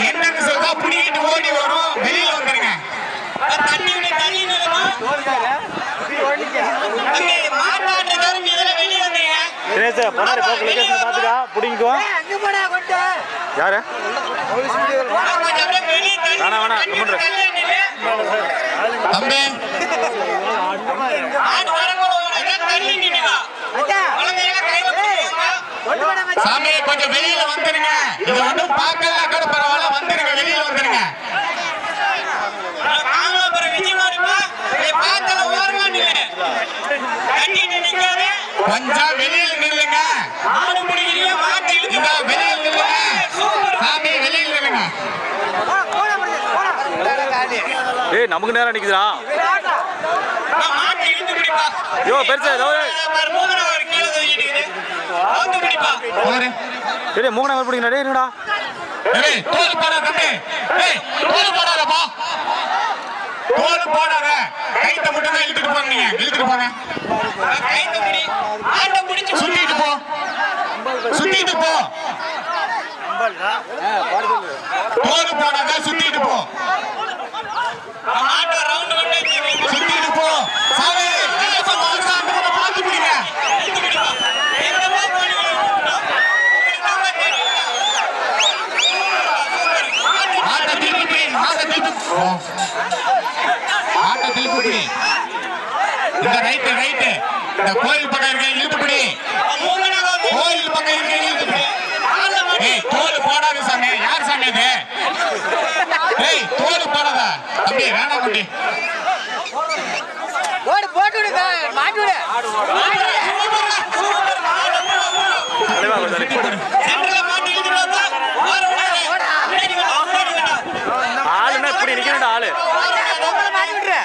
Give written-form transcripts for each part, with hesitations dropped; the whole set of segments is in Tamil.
என்னன்னு சொல்றா புடிக்கிட்டு ஓடி வரும் வெளியில வந்துருங்க. யாரு தம்பி சாமி கொஞ்சம் வெளியில வந்துருங்க. இது வந்து பார்க்கல கூட பரவாயில்ல, வந்துருங்க வெளியில வந்துருங்க. கொஞ்சம் வெளியில நில்லுங்க. வெளியில நில்லுங்க சாமி, வெளியில நில்லுங்க. ஏய் நமக்கு நேரம் நிக்குதுடா. யோ பெருசா டேய் மூணு நம்பர் பிடிங்கடா. டேய் என்னடா ஏய் தோல் போடாத தம்பி. ஏய் தோல் போடாதப்பா. தோல் போடாத. கைத்த மட்டும் தான் இழுத்துட்டு போங்க. நீங்க இழுத்துட்டு போங்க. கைத்த முடி ஆட்ட முடிச்சு சுத்திட்டு போ. சுத்திட்டு போ. தோல் போடாத, சுத்திட்டு போ. ஆட்ட ரவுண்ட் வந்து சுத்திட்டு போ. சாமி பாத்து பிடிங்க. இந்த ரைட்டு ரைட்டு இந்த கோயில் பக்கம் இருக்க இழுத்துப்படி. கோயில் பக்கம் இருக்க இழுத்துப்படி. ஏய் தோல் போடாத சாமி. யார் சாமி இது? ஏய் தோல் போடாத தம்பி. வேணாம் தம்பி. ஓடு போட்டு விடு, மாட்டி விடு. ஆளுன்னா இப்படி நிக்கிறேன்டா ஆளு. மாட்டி விடுற.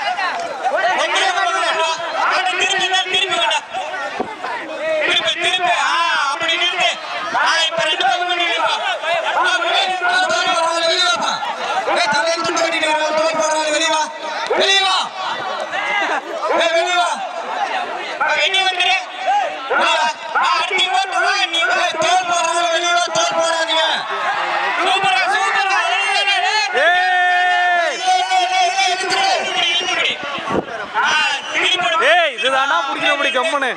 இதுதானா பிடிக்கிற முடி கம்மனு.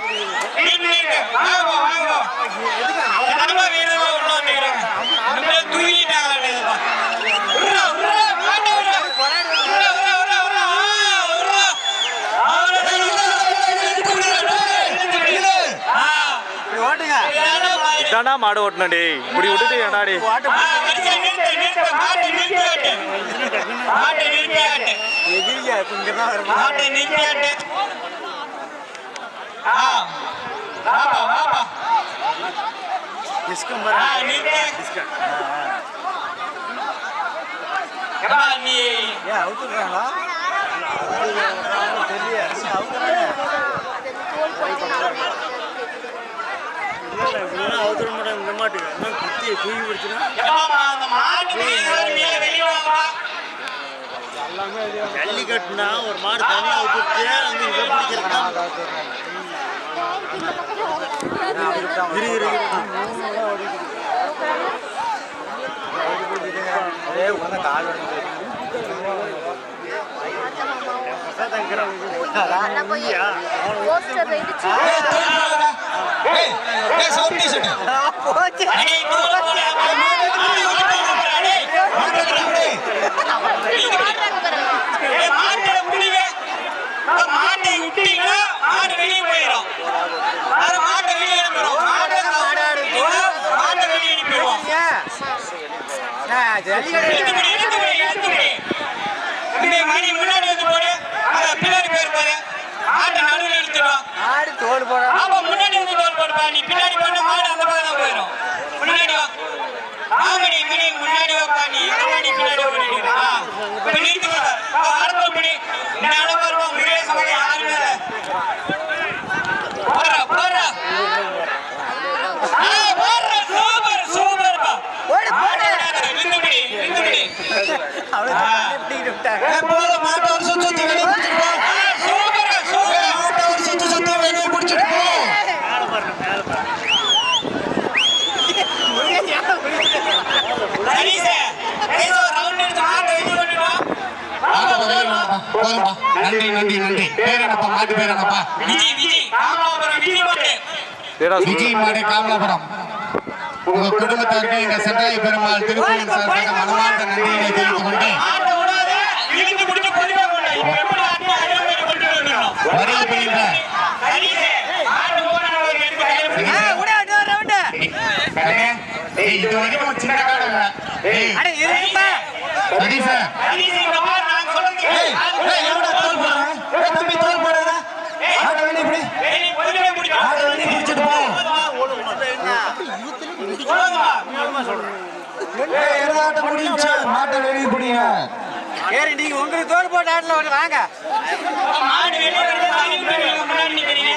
இதானா மாடு ஓட்டணே. இப்படி விட்டுட்டு ஏடாடி ஜல்லிக்கட்டுனா ஒரு மாடு தனியாக விட்டுட்டு மாட்டை விட்டீங்கன்னா மாடு வெளியே போயிடும். மாட்டை வெளியே அனுப்பிடுவோம். மாட்டை வெளியே அனுப்பிடுவோம். மணி முன்னாடி வந்து போடு. பின்னாடி போயிருப்பாரு. மாட்டை நடுவில் இழுத்துடும். ஆமா முன்னாடி வந்து தோல் போடுப்பா. நீ பின்னாடி போன மாடு அந்த பக்கம் தான் போயிடும். முன்னாடி வா. ஆமணி மணி முன்னாடி வாப்பா. நீ பின்னாடி போயிட்டு நிறுத்தி அடுத்த மணி நான் வருவோம். முறைய சமயம் யாரு மேல போடுறா போடுறா. சூப்பர் சூப்பர்ப்பா. நின்றுபடி நின்றுபடி. மாட்டை ஒரு சுத்தி வெளியே பிடிச்சிட்டு போ. Super super. மாட்டை ஒரு சுத்தி வெளியே பிடிச்சிட்டு போ. சரி சார். போதும்பா. நன்றி நன்றி நன்றி. பேர் என்னப்பா? மாட்டு பேர் என்னப்பா? விஜய் காமலாபுரம் விஜய் மாடு. ஏடா விஜய் மாடு காமலாபுரம். உங்க குடும்பத்தாருக்கு எங்க சென்றாய் பெருமாள் திருக்கோயில் சார்பாக மனமார்ந்த நன்றியை தெரிவித்துக் கொண்டு ஆட்டை விடாத, இழுத்து பிடிச்சு பொறுமையா கொண்டு வா. இப்ப எப்படி ஆட்டை அடிமை கொண்டு வந்துடணும். வரையில் பெய்கின்ற சரிசே, ஆட்டு போனவங்க எடுத்து கையில பிடிச்சு. கண்ணே, ஏய், இது வரைக்கும் ஒரு சின்ன காடு இல்ல. ஏய், சதீஷ் சார். சரிசே, இங்க பாரு, நான் சொல்றது ஏய், ஏய், எவன்டா தோல் போடுறான்? ஏய், தம்பி, தோல் போடாத. ஆட்டை வெளியே பிடி. ஏய், நீ பொறுமையா பிடிச்சு. ஆட்டை வெளியே பிடிச்சிட்டு போ. போதுமா? ஏய், எது ஆட்டை முடிஞ்சுச்சு? மாட்டை வெளியே பிடிங்க. சரி நீங்க உங்களுக்கு தோல் போட்ட ஆட்டில் வாங்க மாடு வெளியே வருது, முன்னாடி நிக்கிறீங்க.